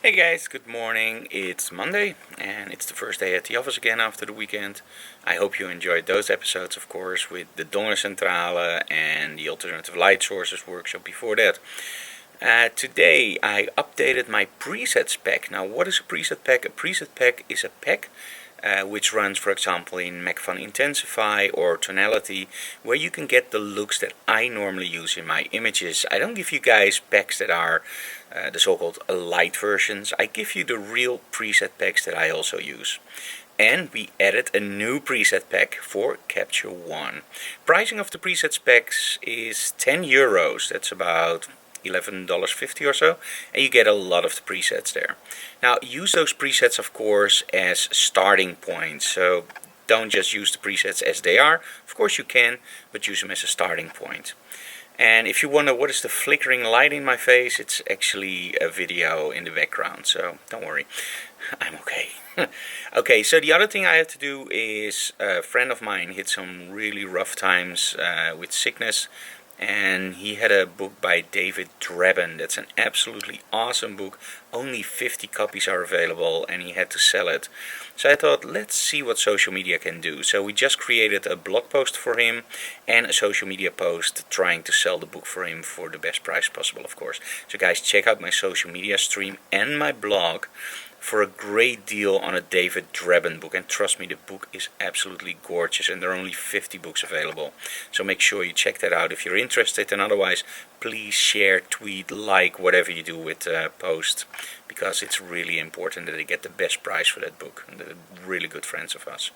Hey guys, good morning. It's Monday and it's the first day at the office again after the weekend. I hope you enjoyed those episodes, of course, with the Donge Centrale and the alternative light sources workshop before that. Today I updated my presets pack. Now, what is a preset pack? A preset pack is a pack which runs, for example, in MacFun Intensify or Tonality, where you can get the looks that I normally use in my images. I don't give you guys packs that are the so-called light versions. I give you the real preset packs that I also use. And we added a new preset pack for Capture One. Pricing of the presets packs is €10. That's about $11.50 or so, and you get a lot of the presets there. Now, use those presets, of course, as starting points. So don't just use the presets as they are. Of course you can, but use them as a starting point. And if you wonder what is the flickering light in my face, it's actually a video in the background, so don't worry, I'm okay. Okay, so the other thing I have to do is a friend of mine hit some really rough times with sickness, and he had a book by David Draben. That's an absolutely awesome book. Only 50 copies are available and he had to sell it. So I thought, let's see what social media can do. So we just created a blog post for him and a social media post trying to sell the book for him for the best price possible, of course. So guys, check out my social media stream and my blog for a great deal on a David Draben book. And trust me, the book is absolutely gorgeous and there are only 50 books available. So make sure you check that out if you're interested, and otherwise please share, tweet, like, whatever you do with the post, because it's really important that I get the best price for that book. And they're really good friends of us.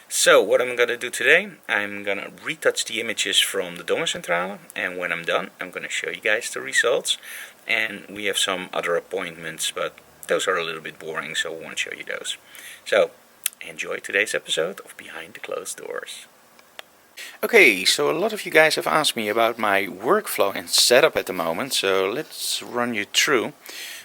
So what I'm going to do today, I'm going to retouch the images from the Donge Centrale, and when I'm done I'm going to show you guys the results. And we have some other appointments, but those are a little bit boring, so I won't show you those. So, enjoy today's episode of Behind the Closed Doors. Okay, so a lot of you guys have asked me about my workflow and setup at the moment, so let's run you through.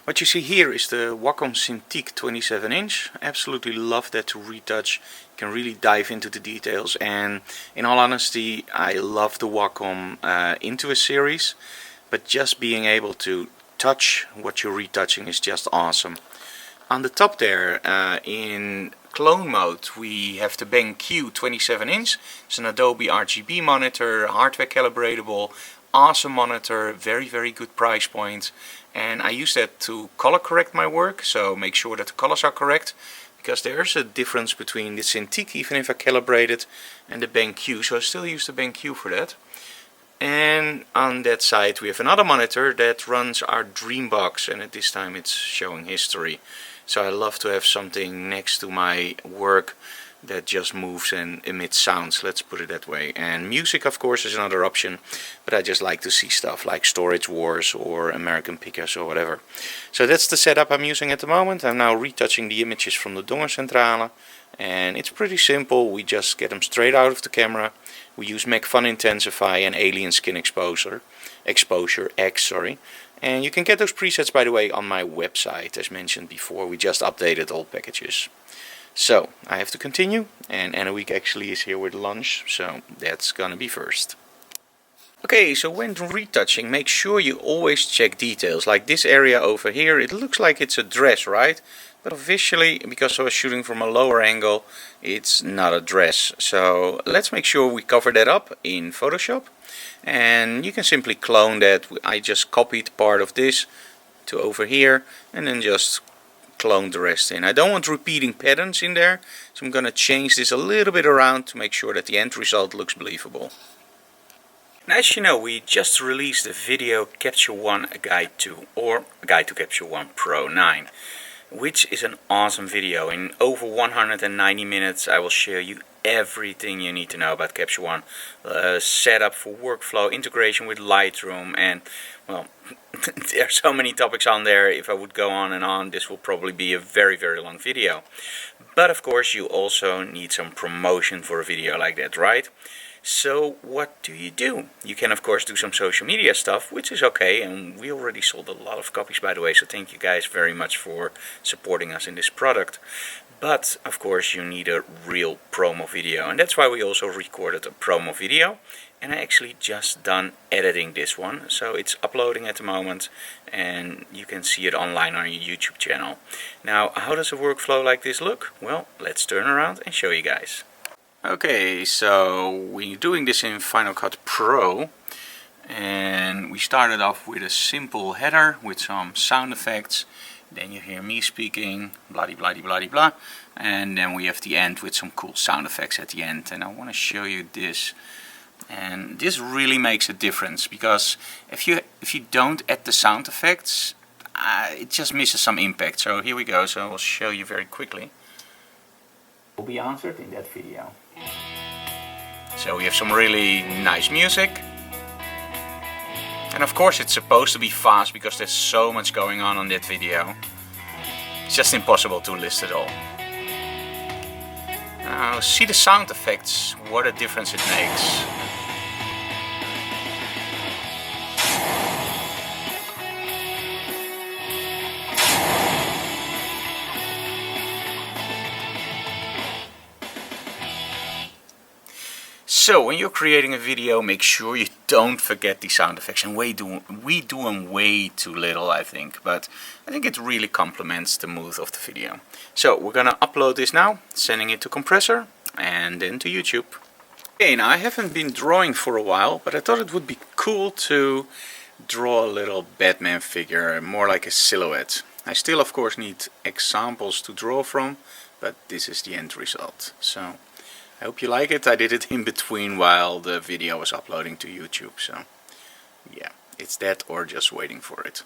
What you see here is the Wacom cintiq 27-inch. Absolutely love that to retouch. You can really dive into the details, and in all honesty, I love the Wacom into a series, but just being able to touch what you're retouching is just awesome. On the top there, in clone mode, we have the BenQ 27-inch. It's an Adobe RGB monitor, hardware calibratable, awesome monitor, very good price point. And I use that to color correct my work, so make sure that the colors are correct, because there's a difference between the cintiq, even if I calibrate it, and the BenQ, so I still use the BenQ for that. And on that side we have another monitor that runs our Dreambox, and at this time it's showing history. So I love to have something next to my work that just moves and emits sounds, let's put it that way. And music, of course, is another option, but I just like to see stuff like Storage Wars or American Pickers or whatever. So that's the setup I'm using at the moment. I'm now retouching the images from the Donge Centrale, and it's pretty simple. We just get them straight out of the camera. We use MacFun Intensify and Alien Skin Exposure X, and you can get those presets, by the way, on my website. As mentioned before, we just updated all packages. So I have to continue, and Anna-Week actually is here with lunch, so that's gonna be first. Okay, so when retouching, make sure you always check details. Like this area over here, it looks like it's a dress, right? But visually, because I was shooting from a lower angle, it's not a dress. So let's make sure we cover that up in Photoshop. And you can simply clone that. I just copied part of this to over here and then just clone the rest in. I don't want repeating patterns in there, so I'm going to change this a little bit around to make sure that the end result looks believable. Now, as you know, we just released a video, Capture One, a guide to, or a guide to Capture One Pro 9. Which is an awesome video. In over 190 minutes I will share you everything you need to know about Capture One. Setup for workflow, integration with Lightroom, and well, there are so many topics on there. If I would go on and on, this will probably be a very long video. But of course you also need some promotion for a video like that, right? So what do? You can of course do some social media stuff, which is okay, and we already sold a lot of copies, by the way, so thank you guys very much for supporting us in this product. But of course you need a real promo video, and that's why we also recorded a promo video. And I actually just done editing this one, so it's uploading at the moment, and you can see it online on your YouTube channel. Now, how does a workflow like this look? Well, let's turn around and show you guys. Okay, so we're doing this in Final Cut Pro, and we started off with a simple header with some sound effects. Then you hear me speaking, blah blah blah blah blah, and then we have the end with some cool sound effects at the end. And I want to show you this, and this really makes a difference, because if you don't add the sound effects, it just misses some impact. So here we go. So I'll show you very quickly. Will be answered in that video. So we have some really nice music, and of course it's supposed to be fast because there's so much going on that video. It's just impossible to list it all. Now see the sound effects, what a difference it makes. So when you're creating a video, make sure you don't forget the sound effects, and we do them way too little, I think, but I think it really complements the mood of the video. So we're gonna upload this now, sending it to compressor and then to YouTube. Okay, now I haven't been drawing for a while, but I thought it would be cool to draw a little Batman figure, more like a silhouette. I still of course need examples to draw from, but this is the end result. So I hope you like it. I did it in between while the video was uploading to YouTube, so yeah, it's that or just waiting for it.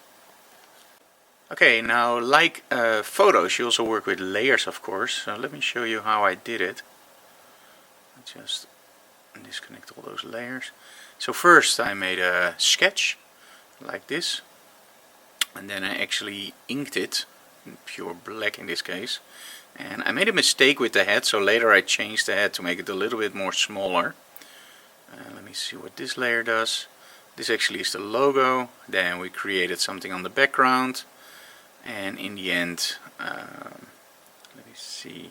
Okay, now like photos, you also work with layers, of course. So let me show you how I did it. Just disconnect all those layers. So first I made a sketch like this, and then I actually inked it in pure black in this case. And I made a mistake with the head, so later I changed the head to make it a little bit more smaller. Let me see what this layer does. This actually is the logo. Then we created something on the background, and in the end, let me see,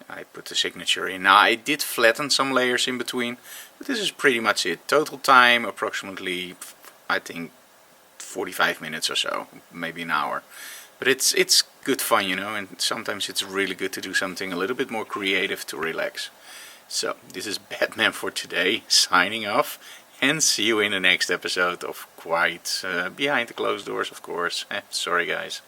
I put the signature in. Now I did flatten some layers in between, but this is pretty much it. Total time approximately, I think, 45 minutes or so, maybe an hour. But it's good fun, you know, and sometimes it's really good to do something a little bit more creative to relax. So this is Batman for today, signing off, and see you in the next episode of Quite Behind the Closed Doors, of course. Sorry guys.